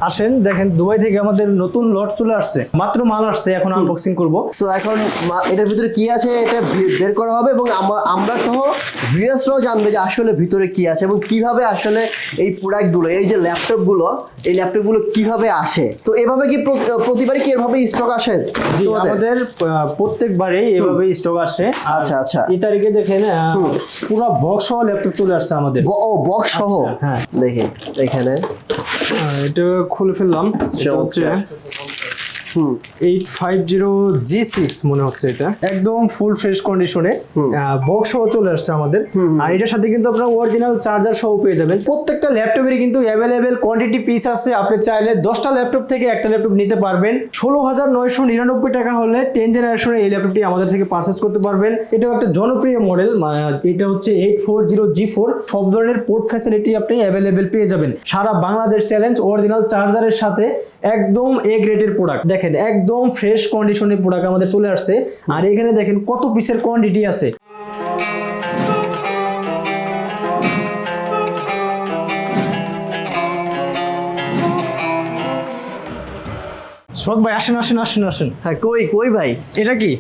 আসেন দেখেন দুবাই থেকে আমাদের নতুন লট চলে আসছে, মাত্র মাল আসছে, এখন আনবক্সিং করব। সো এখন এটার ভিতরে কি আছে এটা বের করা হবে এবং আমরা সহ ভিউয়ার্সরাও জানবে যে আসলে ভিতরে কি আছে এবং কিভাবে আসলে এই প্রোডাক্টগুলো, এই যে ল্যাপটপগুলো, এই ল্যাপটপগুলো কিভাবে আসে। তো এভাবে কি প্রতিবারই কি এভাবে স্টক আসে? জি, আমাদের প্রত্যেকবারেই এভাবে স্টক আসে। আচ্ছা আচ্ছা, এই তারিখে দেখেন পুরো বক্স সহ ল্যাপটপ চলে আসছে আমাদের। ও বক্স সহ, হ্যাঁ দেখেন এখানে এটা খুলে ফেললাম। এটা হচ্ছে 850G6 মনে হচ্ছে, এটা একদম ফুল ফ্রেশ কন্ডিশনে বক্স সহ চলে আসছে আমাদের। আর এটার সাথে কিন্তু আপনারা অরিজিনাল চার্জার সহ পেয়ে যাবেন। প্রত্যেকটা ল্যাপটপের কিন্তু অ্যাভেলেবেল কোয়ান্টিটি পিস আছে। আপনি চাইলে 10টা ল্যাপটপ থেকে একটা ল্যাপটপ নিতে পারবেন। 16,999 টাকা হলে 10 জেনারেশনের এই ল্যাপটপটি আমাদের থেকে পারচেজ করতে পারবেন। এটাও একটা জনপ্রিয় মডেল। এটা হচ্ছে 840G4। সব ধরনের পোর্ট ফ্যাসিলিটি আপনি অ্যাভেলেবেল পেয়ে যাবেন। সারা বাংলাদেশ চ্যালেঞ্জ অরিজিনাল চার্জারের সাথে একদম এ গ্রেডের প্রোডাক্ট। দেখেন একদম ফ্রেশ কন্ডিশনের প্রোডাক্ট আমাদের চলে আসছে। আর এখানে দেখেন কত পিসের কোয়ান্টিটি আছে। শোক ভাই আসেন আসেন আসেন আসেন। হ্যাঁ, কই ভাই, এটা কি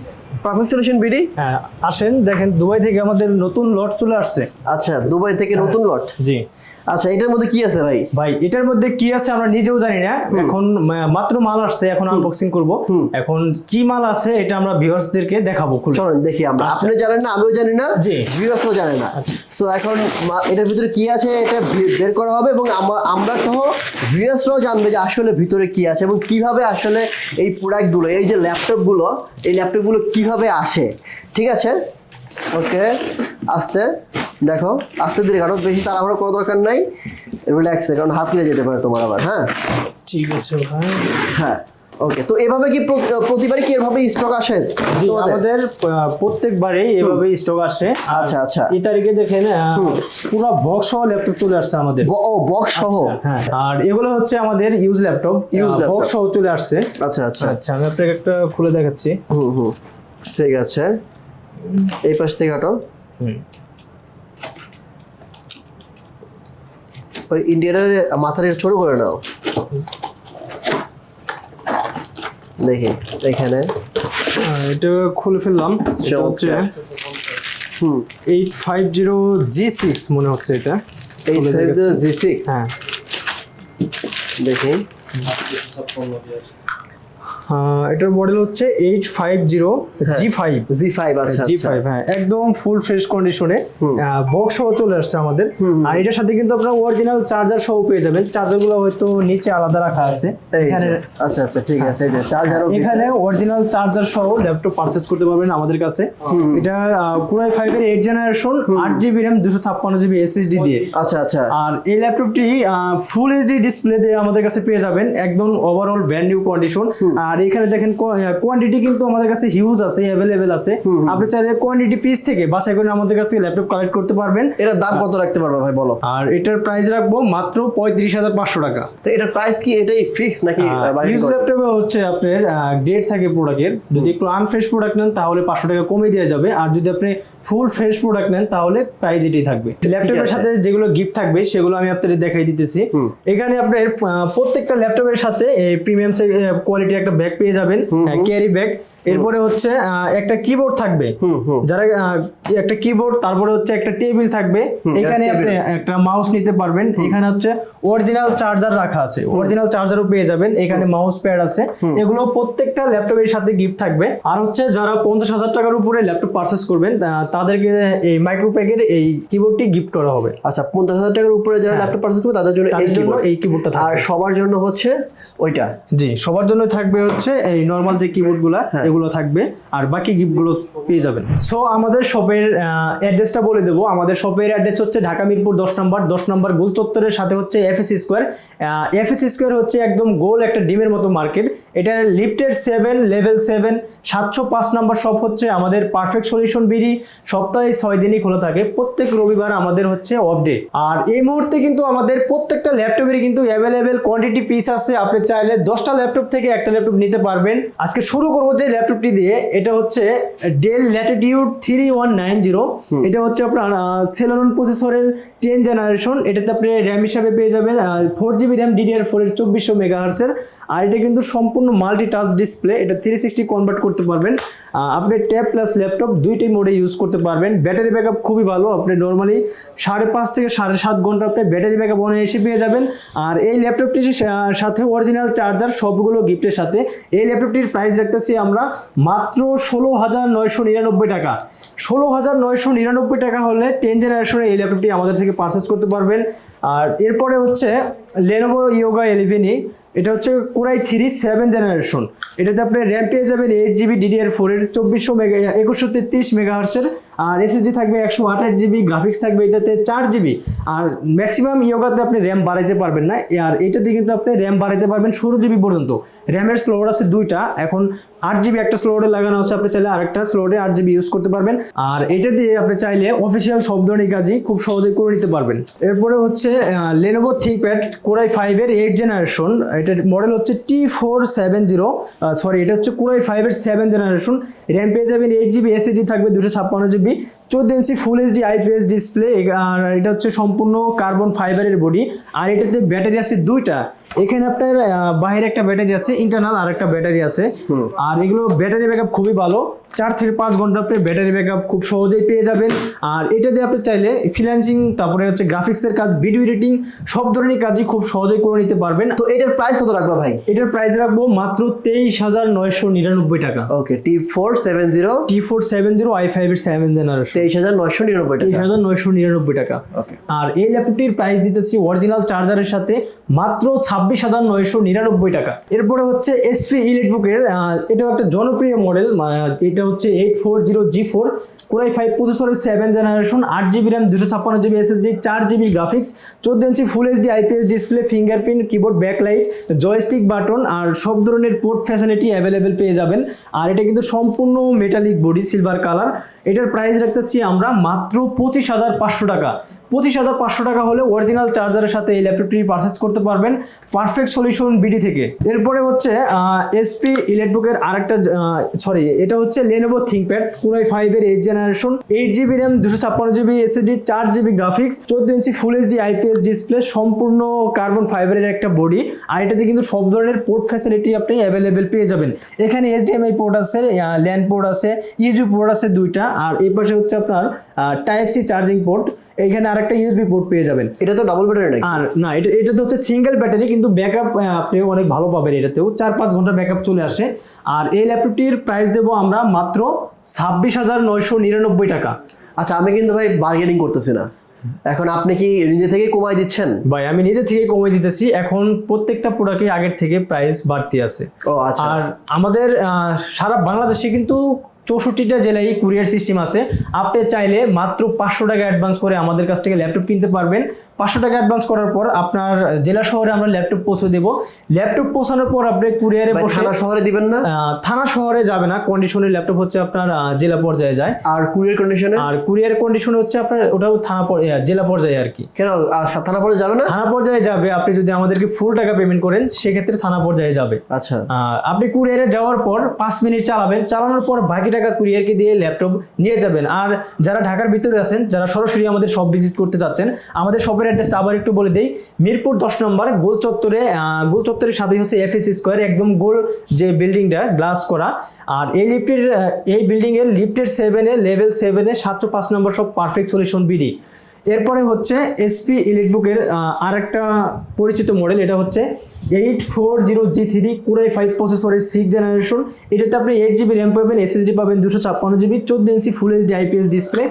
পারফেক্ট সলিউশন বিডি? হ্যাঁ আসেন দেখেন দুবাই থেকে আমাদের নতুন লট চলে আসছে। আচ্ছা, দুবাই থেকে নতুন লট। জি আচ্ছা, এটার মধ্যে কি আছে ভাই? ভাই এটার মধ্যে কি আছে আমরা নিজেও জানি না। এখন মাত্র মাল আসছে, এখন আনবক্সিং করব। এখন কি মাল আছে এটা আমরা ভিউয়ার্সদেরকে দেখাবো। চলেন দেখি আমরা। আপনি জানেন না, আমিও জানি না, জি ভিউয়ার্সও জানে না। সো এখন এটার ভিতরে কি আছে এটা বের করা হবে এবং আমরা সহ ভিউয়ার্সরাও জানবে যে আসলে ভিতরে কি আছে এবং কিভাবে আসলে এই প্রোডাক্টগুলো, এই যে ল্যাপটপগুলো, এই ল্যাপটপগুলো কিভাবে আসে। ঠিক আছে, ওকে, আস্তে দেখো, আস্তে ধীরে কারণ বেশি তাড়াহুড়ো করার দরকার নাই, রিল্যাক্সে, কারণ হাত ফিরে যেতে পারে তোমার আবার। হ্যাঁ ঠিক আছে ভাই। হ্যাঁ ওকে। তো এভাবে কি প্রতিবারই কি এভাবে স্টক আসে? জি, আমাদের প্রত্যেকবারেই এভাবে স্টক আসে। আচ্ছা আচ্ছা, এই তারিখে দেখেন পুরো বক্স সহ ল্যাপটপ চলে আসছে আমাদের। ও বক্স সহ, হ্যাঁ। আর এগুলো হচ্ছে আমাদের ইউজ ল্যাপটপ, বক্স সহ চলে আসছে। আচ্ছা আচ্ছা আচ্ছা, আমি আপনাকে একটা খুলে দেখাচ্ছি। ঠিক আছে, এই পাশ থেকে হাঁটো। ওই ইন্ডিয়ানের মাথাটা ছোট করে নাও। দেখি এখানে এটা খুলে ফেললাম। এটা হচ্ছে 850G6 মনে হচ্ছে, এটা 850G6। হ্যাঁ দেখি এটার মডেল হচ্ছে 850G5। আচ্ছা G5, হ্যাঁ একদম ফুল ফ্রেশ কন্ডিশনে বক্স সহ চলে আসছে আমাদের। আর এটার সাথে কিন্তু আপনারা অরিজিনাল চার্জার সহ পেয়ে যাবেন। চার্জারগুলো হয়তো নিচে আলাদা রাখা আছে এখানে। আচ্ছা আচ্ছা, ঠিক আছে, এই যে চার্জার, এখানে অরিজিনাল চার্জার সহ ল্যাপটপ পারচেজ করতে পারবেন আমাদের কাছে। এটা Core i5 এর 8 generation, 8GB RAM, 256GB SSD দিয়ে। আচ্ছা আচ্ছা। আর এই ল্যাপটপটি ফুল এইচডি ডিসপ্লে দিয়ে আমাদের কাছে পেয়ে যাবেন, একদম ওভারঅল ব্র্যান্ড নিউ কন্ডিশন। আর এখানে দেখেন কোয়ান্টিটি কিন্তু আমাদের কাছে হিউজ আছে, অ্যাভেলেবেল আছে। আপনি চাইলে কোয়ান্টিটি পিস থেকে বাছাই করে আমাদের কাছ থেকে ল্যাপটপ কালেক্ট করতে পারবেন। এটার দাম কত রাখতে পারবে ভাই বলো? আর এটার প্রাইস রাখবো মাত্র 35,500 টাকা। তো এটার প্রাইস কি এটাই ফিক্স নাকি? ইউজ ল্যাপটপে হচ্ছে আপনার গ্রেড থাকে প্রোডাক্টের। যদি একটু আনফ্রেশ প্রোডাক্ট নেন তাহলে 500 টাকা কমে দেওয়া যাবে। আর যদি আপনি ফুল ফ্রেশ প্রোডাক্ট নেন তাহলে প্রাইস এটাই থাকবে। ল্যাপটপের সাথে যেগুলো গিফট থাকবে সেগুলো আমি আপনাদের দেখাই দিতেছি। এখানে আপনার প্রত্যেকটা ল্যাপটপের সাথে প্রিমিয়াম কোয়ালিটির একটা ব্যাগ পেয়ে যাবেন, ক্যারি ব্যাগ। এরপরে হচ্ছে একটা কিবোর্ড থাকবে, যারা একটা কিবোর্ড, তারপরে হচ্ছে একটা টেবিল থাকবে। এখানে আপনি একটা মাউস নিতে পারবেন। এখানে হচ্ছে অরিজিনাল চার্জার রাখা আছে, অরিজিনাল চার্জারও পেয়ে যাবেন। এখানে মাউস প্যাড আছে, এগুলো প্রত্যেকটা ল্যাপটপের সাথে গিফট থাকবে। আর হচ্ছে যারা 50,000 টাকার উপরে ল্যাপটপ পারচেস করবেন তাদেরকে এই মাইক্রোপ্যাকের এই কিবোর্ডটি গিফট করা হবে। আচ্ছা, 50,000 টাকার উপরে যারা ল্যাপটপ পারচেস করবে তাদের জন্য এই কিবোর্ডটা থাকবে। আর সবার জন্য হচ্ছে ওইটা। জি, সবার জন্য থাকবে হচ্ছে এই নরমাল যে কিবোর্ডগুলো এগুলো থাকবে, আর বাকি গিফটগুলো পেয়ে যাবেন। সো আমাদের শপের অ্যাড্রেসটা বলে দেবো। আমাদের শপের অ্যাড্রেস হচ্ছে ঢাকা মিরপুর 10 নম্বর গোল চত্বরের সাথে হচ্ছে এফএস স্কোয়ার। এফএস স্কোয়ার হচ্ছে একদম গোল একটা ডিমের মতো মার্কেট। এটা লিফটের 7 লেভেল 7 705 নম্বর শপ হচ্ছে আমাদের পারফেক্ট সলিউশন বিডি। সপ্তাহে 6 দিনই খোলা থাকে, প্রত্যেক রবিবার আমাদের হচ্ছে অফ ডে। আর এই মুহূর্তে কিন্তু আমাদের প্রত্যেকটা ল্যাপটপেরই কিন্তু অ্যাভেলেবেল কোয়ান্টিটি পিস আছে। আপনি চাইলে 10টা ল্যাপটপ থেকে একটা ল্যাপটপ নিতে পারবেন। আজকে শুরু করবো যে ল্যাপটপটি দিয়ে, এটা হচ্ছে ডেল ল্যাটিটিউড 3190। এটা হচ্ছে আপনার সেলেরন প্রসেসরের 10 জেনারেশন। এটাতে আপনি র্যাম হিসাবে পেয়ে যাবেন 4GB র্যাম DDR4 এর 2400 মেগাহার্টসের। আর এটা কিন্তু সম্পূর্ণ মাল্টি টাচ ডিসপ্লে, এটা 360 কনভার্ট করতে পারবেন। আপনি ট্যাব প্লাস ল্যাপটপ দুইটাই মোডে ইউজ করতে পারবেন। ব্যাটারি ব্যাকআপ খুবই ভালো, আপনি নর্মালি 5.5 থেকে 7.5 ঘন্টা আপনি ব্যাটারি ব্যাকআপ অনায়াসে পেয়ে যাবেন। আর এই ল্যাপটপটির সাথে অরিজিনাল চার্জার সবগুলো গিফটের সাথে। এই ল্যাপটপটির প্রাইস রাখতেছি আমরা মাত্র 16,999 টাকা। 16,999 টাকা হলে 10 জেনারেশনের এই ল্যাপটপটি আমাদের থেকে পারচেস করতে পারবেন। আর এরপরে হচ্ছে Lenovo Yoga 11E। এটা হচ্ছে Core i3 7 জেনারেশন। এটাতে আপনি র্যাম পেয়ে যাবেন 8GB DDR4 এর 2133 মেগাহার্টসের। আর এসএসডি থাকবে 128GB, গ্রাফিক্স থাকবে এটাতে 4GB। আর ম্যাক্সিমাম ইয়োগাতে আপনি র্যাম বাড়াইতে পারবেন না, আর এটাতে কিন্তু আপনি র্যাম বাড়াইতে পারবেন 16GB পর্যন্ত। র্যামের স্লট আছে দুইটা, এখন 8GB একটা স্লটে লাগানো আছে, আপনি চাইলে আরেকটা স্লটে 8GB ইউজ করতে পারবেন। আর এটা দিয়ে আপনি চাইলে অফিসিয়াল সব ধরনের কাজই খুব সহজে করে নিতে পারবেন। এরপরে হচ্ছে Lenovo ThinkPad Core i5 এর 8 জেনারেশন। এটার মডেল হচ্ছে T470, সরি এটা হচ্ছে Core i5 এর 7 জেনারেশন। র্যাম পেয়ে যাবেন 8GB, এসএসডি থাকবে 256GB, 14 ইঞ্চি ফুল এইচডি আইপিএস ডিসপ্লে। আর এটা হচ্ছে সম্পূর্ণ কার্বন ফাইবারের বডি। আর এটাতে ব্যাটারি আছে দুইটা, এখানে আপনার বাইরে একটা ব্যাটারি আছে, ইন্টারনাল আর একটা ব্যাটারি আছে। আর এগুলো ব্যাটারি ব্যাকআপ খুবই ভালো, 4 থেকে 5 ঘন্টা আপনি ব্যাটারি ব্যাকআপ খুব সহজেই পেয়ে যাবেন। আর এটা দিয়ে আপনি চাইলে ফ্রিল্যান্সিং, তারপরে হচ্ছে গ্রাফিক্সের কাজ, ভিডিও এডিটিং সব ধরনের কাজই খুব সহজেই করে নিতে পারবেন। তো এটার প্রাইস কত রাখবো ভাই? এটার প্রাইস রাখবো মাত্র 23,999 টাকা। ওকে, T470 i5 এর 7 জেনারেশন, 23,999 টাকা। 23,999 টাকা। আর এই ল্যাপটপটির প্রাইস দিতেছি অরিজিনাল চার্জারের সাথে মাত্র 26,999 টাকা। এরপরে হচ্ছে এসপি ইলেকট্রিকের এটাও একটা জনপ্রিয় মডেল, এটা হচ্ছে 840G4 Core i5 প্রসেসরের 7 generation, 8GB RAM, 256GB SSD, 4GB graphics, 14 ইঞ্চি full HD IPS display, fingerprint, keyboard, backlight, joystick button আর সব ধরনের পোর্ট ফ্যাসিলিটি অ্যাভেলেবেল পেয়ে যাবেন। আর এটা কিন্তু সম্পূর্ণ মেটালিক বডি, সিলভার কালার। এটার প্রাইস রাখতেছি আমরা মাত্র 25,500 টাকা। 25,500 টাকা হলে অরিজিনাল চার্জারের সাথে এই ল্যাপটপটি পারচেস করতে পারবেন পারফেক্ট সলিউশন বিডি থেকে। এরপরে হচ্ছে এসপি ইলেকট্রিকের আরেকটা এটা হচ্ছে Lenovo ThinkPad Core i5 এর 8 generation, 8GB RAM, 256GB SSD, 4GB graphics, 14 ইঞ্চি ফুল এইচডি আইপিএস ডিসপ্লে, সম্পূর্ণ কার্বন ফাইবারের একটা বডি। আর এটাতে কিন্তু সব ধরনের পোর্ট ফ্যাসিলিটি আপনি অ্যাভেলেবেল পেয়ে যাবেন। এখানে HDMI পোর্ট আছে, ল্যান পোর্ট আছে, ইউএসবি পোর্ট আছে দুইটা। আর এই পাশে হচ্ছে আপনার টাইপ সি চার্জিং পোর্ট, এখানে আরেকটা ইউএসবি পোর্ট পেয়ে যাবেন। এটা তো ডাবল ব্যাটারি নাকি? আর না, এটা হচ্ছে সিঙ্গেল ব্যাটারি, কিন্তু ব্যাকআপ আপনি অনেক ভালো পাবেন, এটাতেও 4-5 ঘন্টা ব্যাকআপ চলে আসে। আর এই ল্যাপটপটির প্রাইস দেবো আমরা মাত্র 26,999 টাকা। আচ্ছা, আমি কিন্তু ভাই বার্গেনিং করতেছি না, এখন আপনি কি নিজে থেকে কমাই দিচ্ছেন? ভাই আমি নিজে থেকে কমিয়ে দিতেছি, এখন প্রত্যেকটা প্রোডাক্টে আগের থেকে প্রাইস বাড়তি আছে। ও আচ্ছা। আর আমাদের সারা বাংলাদেশে কিন্তু 64টা জেলায় কুরিয়ার সিস্টেম আছে। আপনি চাইলে মাত্র 500 টাকা অ্যাডভান্স করে আমাদের কাছ থেকে ল্যাপটপ কিনতে পারবেন। 500 টাকা অ্যাডভান্স করার পর আপনার জেলা শহরে আমরা ল্যাপটপ পৌঁছে দেবো। ল্যাপটপ পৌঁছানোর পর আপনি কুরিয়ারে বসে, থানা শহরে দিবেন না? থানা শহরে যাবে না, কন্ডিশনের ল্যাপটপ হচ্ছে আপনার জেলা পর্যায়ে যায়। আর কুরিয়ার কন্ডিশনে? আর কুরিয়ার কন্ডিশনে হচ্ছে আপনার ওটাও জেলা পর্যায়ে আর কি। কেন থানা পর্যায়ে যাবে না? থানা পর্যায়ে যাবে, আপনি যদি আমাদেরকে ফুল টাকা পেমেন্ট করেন সেক্ষেত্রে থানা পর্যায়ে যাবে। আচ্ছা, আপনি কুরিয়ারে যাওয়ার পর 5 মিনিট চালাবেন, চালানোর পর বাকি টাকা কুরিয়ারকে দিয়ে ল্যাপটপ নিয়ে যাবেন। আর যারা ঢাকার ভিতরে আছেন, যারা সরাসরি আমাদের শপ ভিজিট করতে যাচ্ছেন, আমাদের শপের অ্যাড্রেসটা আবার একটু বলে দেই। মিরপুর 10 নম্বর গোল চত্বরের সাথে হচ্ছে এফএস স্কয়ার, একদম গোল যে বিল্ডিংটা গ্লাস করা। আর এই বিল্ডিং এর লিফটের 7-এ, লেভেল 7-এ 705 নম্বর সব পারফেক্ট সলিউশন বিডি। এরপরে হচ্ছে এসপি ইলেকট্রিকের আরেকটা পরিচিত মডেল, এটা হচ্ছে 840G3 Core i5 প্রসেসরের 6 জেনারেশন। এটাতে আপনি 8GB র্যাম পাবেন, এসএসডি পাবেন 256GB, 14 ইঞ্চি full HD IPS display,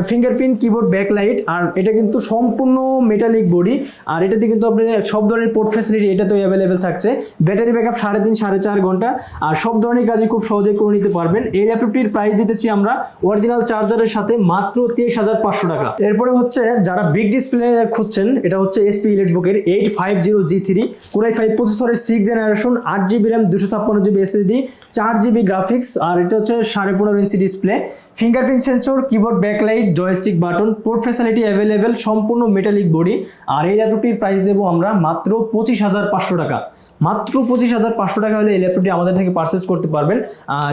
fingerprint, keyboard, backlight. আর এটা কিন্তু সম্পূর্ণ মেটালিক বডি। আর এটাতে কিন্তু আপনি সব ধরনের পোর্ট ফ্যাসিলিটি এটাতেও অ্যাভেলেবেল থাকছে। ব্যাটারি ব্যাকআপ 3.5-4.5 ঘন্টা, আর সব ধরনের কাজই খুব সহজেই করে নিতে পারবেন। এই ল্যাপটপটির প্রাইস দিতেছি আমরা অরিজিনাল চার্জারের সাথে মাত্র 23,500 টাকা। এরপরে হচ্ছে যারা বিগ ডিসপ্লে খুঁজছেন, এটা হচ্ছে এসপি ইলেকট্রিকের 850G3 Core i5 প্রসেসরের 6th generation, 8GB RAM, 256GB SSD, 4GB graphics, আর এটা হচ্ছে 15.5 ইঞ্চি display, fingerprint sensor, keyboard backlight, joystick button, port facility available, সম্পূর্ণ মেটালিক বডি। আর এই ল্যাপটপটির প্রাইস দেবো আমরা মাত্র 25,500 টাকা। মাত্র 25,500 টাকা হলে এই ল্যাপটপটি আমাদের থেকে পারচেজ করতে পারবেন।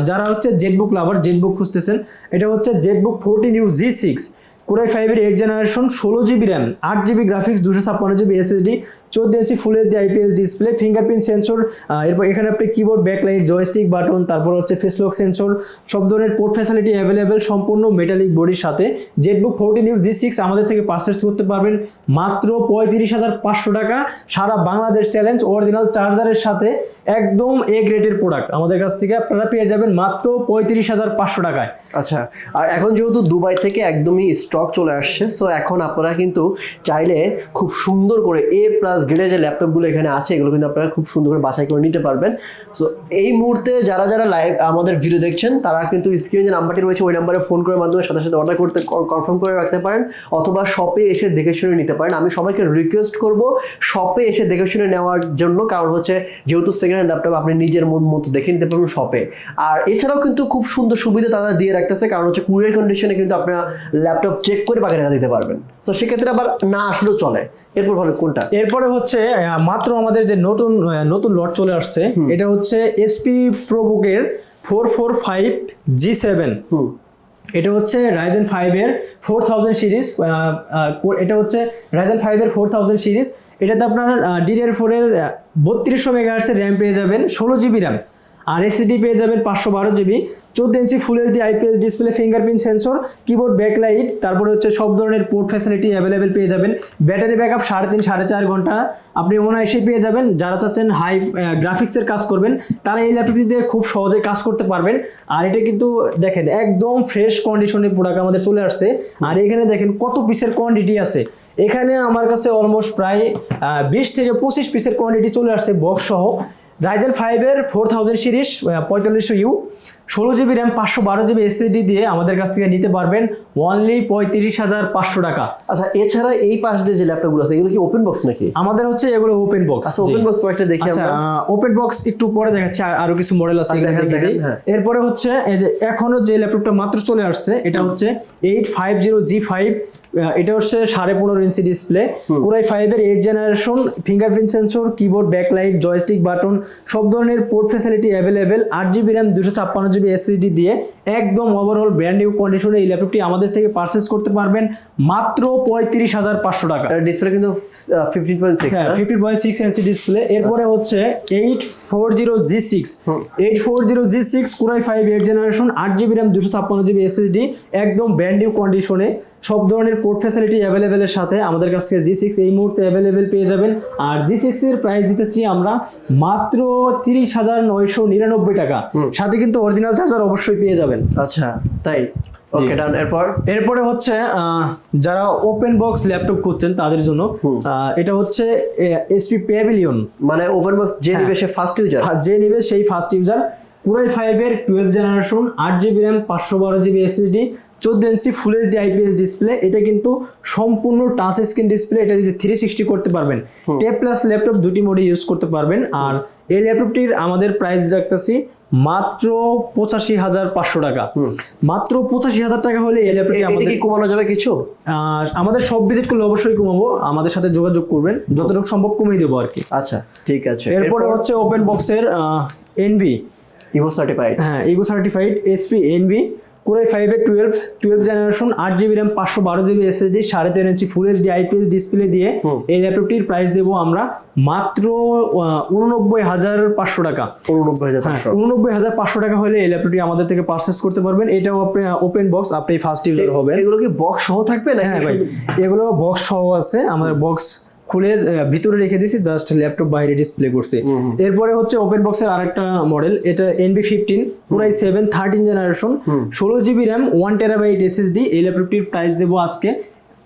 যারা হচ্ছে জেটবুক লাভার, জেটবুক খুঁজতেছেন, এটা হচ্ছে Jetbook 14U G6 Core i5 এর 8th generation, 16GB RAM, 8GB graphics, 256GB SSD, 14 ইঞ্চি full HD IPS display, fingerprint sensor, এরপর এখানে আপনি কিবোর্ড ব্যাকলাইট, জয়স্টিক বাটন, তারপর হচ্ছে ফেস লক সেন্সর, সব ধরনের পোর্ট ফ্যাসিলিটি অ্যাভেলেবেল, সম্পূর্ণ মেটালিক বডির সাথে জেটবুক 14U G6 আমাদের থেকে পারচেজ করতে পারবেন মাত্র 35,500 টাকা। সারা বাংলাদেশ চ্যালেঞ্জ, অরিজিনাল চার্জারের সাথে একদম এ গ্রেডের প্রোডাক্ট আমাদের কাছ থেকে আপনারা পেয়ে যাবেন মাত্র 35,500 টাকায়। আচ্ছা, আর এখন যেহেতু দুবাই থেকে একদমই স্টক চলে আসছে, সো এখন আপনারা কিন্তু চাইলে খুব সুন্দর করে A+ গ্রেডের যে ল্যাপটপগুলো এখানে আছে এগুলো কিন্তু আপনারা খুব সুন্দর করে বাছাই করে নিতে পারবেন। সো এই মুহূর্তে যারা যারা লাইভ আমাদের ভিডিও দেখছেন তারা কিন্তু স্ক্রিনে যে নাম্বারটি রয়েছে ওই নাম্বারে ফোন করার মাধ্যমে সাথে সাথে অর্ডার করতে কনফার্ম করে রাখতে পারেন, অথবা শপে এসে দেখে শুনে নিতে পারেন। আমি সবাইকে রিকোয়েস্ট করব শপে এসে দেখে শুনে নেওয়ার জন্য, কারণ হচ্ছে যেহেতু সেকেন্ড হ্যান্ড ল্যাপটপ আপনি নিজের মন মতো দেখে নিতে পারবেন শপে। আর এছাড়াও কিন্তু খুব সুন্দর সুবিধা তারা দিয়ে রাখতেছে, কারণ হচ্ছে কুরিয়ার কন্ডিশনে কিন্তু আপনারা ল্যাপটপ চেক করে বাকি টাকা দিতে পারবেন। তো সেক্ষেত্রে আবার না আসলেও চলে। এরপর ভালো কোনটা? এরপরে হচ্ছে মাত্র আমাদের যে নতুন লট চলে আসছে, এটা হচ্ছে এসপি প্রোবুকের 445G7। এটা হচ্ছে Ryzen 5 এর 4000 সিরিজ। এটা হচ্ছে Ryzen 5 এর 4000 সিরিজ। এটাতে আপনার DDR4 এর 3200 মেগাহার্টজের র্যাম পেয়ে যাবেন, 16GB র্যাম, আর এসএসডি পেয়ে যাবেন 512GB, 14 ইঞ্চি full HD IPS display, fingerprint sensor, keyboard backlight, তারপরে হচ্ছে সব ধরনের পোর্ট ফ্যাসিলিটি অ্যাভেলেবেল পেয়ে যাবেন। ব্যাটারি ব্যাকআপ 3.5-4.5 ঘন্টা আপনি অনায়াসে পেয়ে যাবেন। যারা চাচ্ছেন হাই গ্রাফিক্সের কাজ করবেন তারা এই ল্যাপটপটি দিয়ে খুব সহজে কাজ করতে পারবেন। আর এটা কিন্তু দেখেন একদম ফ্রেশ কন্ডিশনের প্রোডাক্ট আমাদের চলে আসছে। আর এখানে দেখেন কত পিসের কোয়ান্টিটি আছে। এখানে আমার কাছে অলমোস্ট প্রায় 20 থেকে 25 পিসের কোয়ান্টিটি চলে আসছে বক্স সহ। Ryzen 5 এর 4000 series 4500U, 16GB RAM, 512GB SSD দিয়ে আমাদের কাছ থেকে নিতে পারবেন অনলি 35,500 টাকা। আচ্ছা, এছাড়া এই পাশ দিয়ে যে ল্যাপটপগুলো আছে এগুলো কি ওপেন বক্স নাকি? আমাদের হচ্ছে এগুলো ওপেন বক্স। আচ্ছা, ওপেন বক্স কয়েকটা দেখি আমরা। ওপেন বক্স একটু পরে দেখাচ্ছি, আরো কিছু মডেল আছে দেখেন। এরপরে হচ্ছে এই যে এখনো যে ল্যাপটপটা মাত্র চলে আসছে, এটা হচ্ছে 850G5। এটা হচ্ছে 15.5 ইঞ্চি ডিসপ্লে, Core i5 এর 8th generation, fingerprint sensor, keyboard backlight, joystick button, সব ধরনের port facility available, 8GB RAM, 256GB SSD দিয়ে একদম ওভারঅল ব্র্যান্ড নিউ কন্ডিশনে এই ল্যাপটপটি আমাদের থেকে পারচেজ করতে পারবেন মাত্র 35,500 টাকা। ডিসপ্লে কিন্তু 15.6, হ্যাঁ 15.6 ইঞ্চি ডিসপ্লে। এরপরে হচ্ছে 840G6 Core i5 8th generation, 8GB RAM, 256GB SSD, একদম ব্র্যান্ড নিউ কন্ডিশনে, সব ধরনের পোর্ট ফ্যাসিলিটি অ্যাভেলেবেলের সাথে আমাদের কাছ থেকে G6 এই মুহূর্তে অ্যাভেলেবেল পেয়ে যাবেন। আর G6 এর প্রাইস দিতেছি আমরা মাত্র 30,999 টাকা, সাথে কিন্তু অরিজিনাল চার্জার অবশ্যই পেয়ে যাবেন। আচ্ছা, তাই? ওকে, ডান। এরপরে হচ্ছে যারা ওপেন বক্স ল্যাপটপ খুঁজছেন তাদের জন্য এটা হচ্ছে এসপি প্যাভিলিয়ন, মানে ওপেন বক্স যে নিবে সে ফার্স্ট ইউজার, যে নিবে সেই ফার্স্ট ইউজার। Core i5 এর 12th জেনারেশন, 8GB র্যাম, 512GB SSD, 14 ইঞ্চি ফুল এইচডি আইপিএস ডিসপ্লে। এটা কিন্তু সম্পূর্ণ টাচ স্ক্রিন ডিসপ্লে, এটা দিয়ে 360 করতে পারবেন। ট্যাব প্লাস ল্যাপটপ দুটি মোডে ইউজ করতে পারবেন। আর এই ল্যাপটপটির আমাদের প্রাইস রাখতেছি মাত্র 85,500 টাকা। মাত্র 85,000 টাকা হলে এই ল্যাপটপটি আমাদের কি কমানো যাবে কিছু? আমাদের সব ভিজিট করলে অবশ্যই কমাবো, আমাদের সাথে যোগাযোগ করবেন, যতটুকু সম্ভব কমিয়ে দেবো আর কি। আচ্ছা, ঠিক আছে। এরপরে হচ্ছে ওপেন বক্সের এনভি ইভো সার্টিফাইড, হ্যাঁ Evo certified HP Envy, Core i5 এর 12th জেনারেশন, 8GB RAM, 512GB SSD, 13.5 inch full HD IPS display দিয়ে এই ল্যাপটপটির প্রাইস দেবো আমরা মাত্র 89,500 টাকা। 89,500 টাকা হলে এই ল্যাপটপটি আমাদের থেকে পারচেজ করতে পারবেন। এটাও আপনি ওপেন বক্স, আপনি ফার্স্ট ইউজার হবেন। এগুলো কি বক্স সহ থাকবে না? হ্যাঁ ভাই, এগুলো বক্স সহ আছে, আমাদের বক্স খুলে ভিতরে রেখে দিয়েছি, জাস্ট ল্যাপটপ বাইরে ডিসপ্লে করছি। এরপরে হচ্ছে ওপেন বক্সের আরেকটা মডেল, এটা NB15 Core i7 13th generation, 16GB RAM, 1TB SSD। এই ল্যাপটপটির প্রাইস দেবো আজকে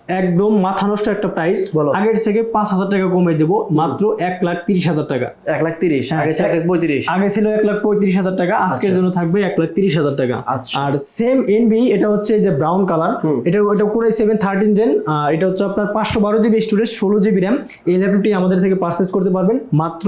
একদম মাথা নষ্ট একটা প্রাইস, বলো। আগের থেকে 5,000 টাকা কমে দেবো, মাত্র 1,30,000 টাকা। 1,30,000 হ্যাঁ, আগে ছিল 1,35,000। আগে ছিল 1,35,000 টাকা, আজকের জন্য থাকবে 1,30,000 টাকা। আচ্ছা। আর সেম এনবি, এটা হচ্ছে যে ব্রাউন কালার, এটা পুরো 7 জেন, এটা হচ্ছে আপনার 512 জিবি স্টোরেজ, 16 জিবি র্যাম। এই ল্যাপটপটি আমাদের থেকে পারচেস করতে পারবেন মাত্র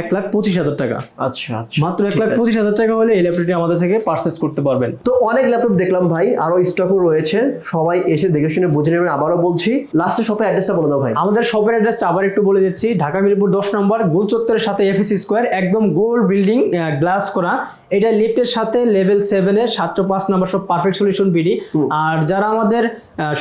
1,25,000 টাকা। আচ্ছা আচ্ছা, মাত্র 1,25,000 টাকা হলে এই ল্যাপটপটি আমাদের থেকে পারচেস করতে পারবেন। তো অনেক ল্যাপটপ দেখলাম ভাই, আরো স্টকও রয়েছে, সবাই এসে দেখে শুনে বুঝে নেবেন। আবারও বলছি, লাস্টে শপের অ্যাড্রেসটা বলে দাও ভাই। আমাদের শপের অ্যাড্রেসটা আবার একটু বলে দিচ্ছি, ঢাকা মিরপুর 10 নম্বর, গোল চত্বরের সাথে এফএসি স্কোয়ার, একদম গোল বিল্ডিং, গ্লাস করা। এটা লিফটের সাথে লেভেল 7 এ 705 নম্বর সব পারফেক্ট সলিউশন বিডি। আর যারা আমাদের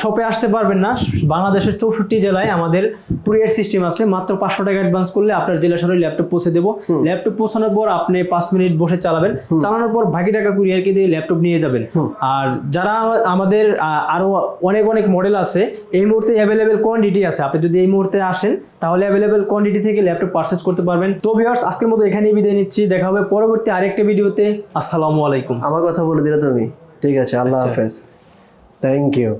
শপে আসতে পারবেন না, বাংলাদেশের 64 জেলায় আমাদের কুরিয়ার সিস্টেম আছে, মাত্র 500 টাকা অ্যাডভান্স করলে আপনার জেলা শহরে ল্যাপটপ পৌঁছে দেবো। ল্যাপটপ পৌঁছানোর পর আপনি 5 মিনিট বসে চালাবেন, চালানোর পর বাকি টাকা কুরিয়ারকে দিয়ে ল্যাপটপ নিয়ে যাবেন। আর যারা আমাদের আরো অনেক অনেক মডেল আছে, এই মুহূর্তে অ্যাভেলেবেল কোয়ান্টিটি আছে, আপনি যদি এই মুহূর্তে আসেন তাহলে অ্যাভেলেবেল কোয়ান্টিটি থেকে ল্যাপটপ পারচেস করতে পারবেন। তো ভিউয়ার্স, আজকের মতো এখানেই বিদায় নিচ্ছি, দেখা হবে পরবর্তী আরেকটা ভিডিওতে। আসসালামু আলাইকুম। আমার কথা বলে দিলে তুমি, ঠিক আছে, আল্লাহ হাফেজ, থ্যাংক ইউ।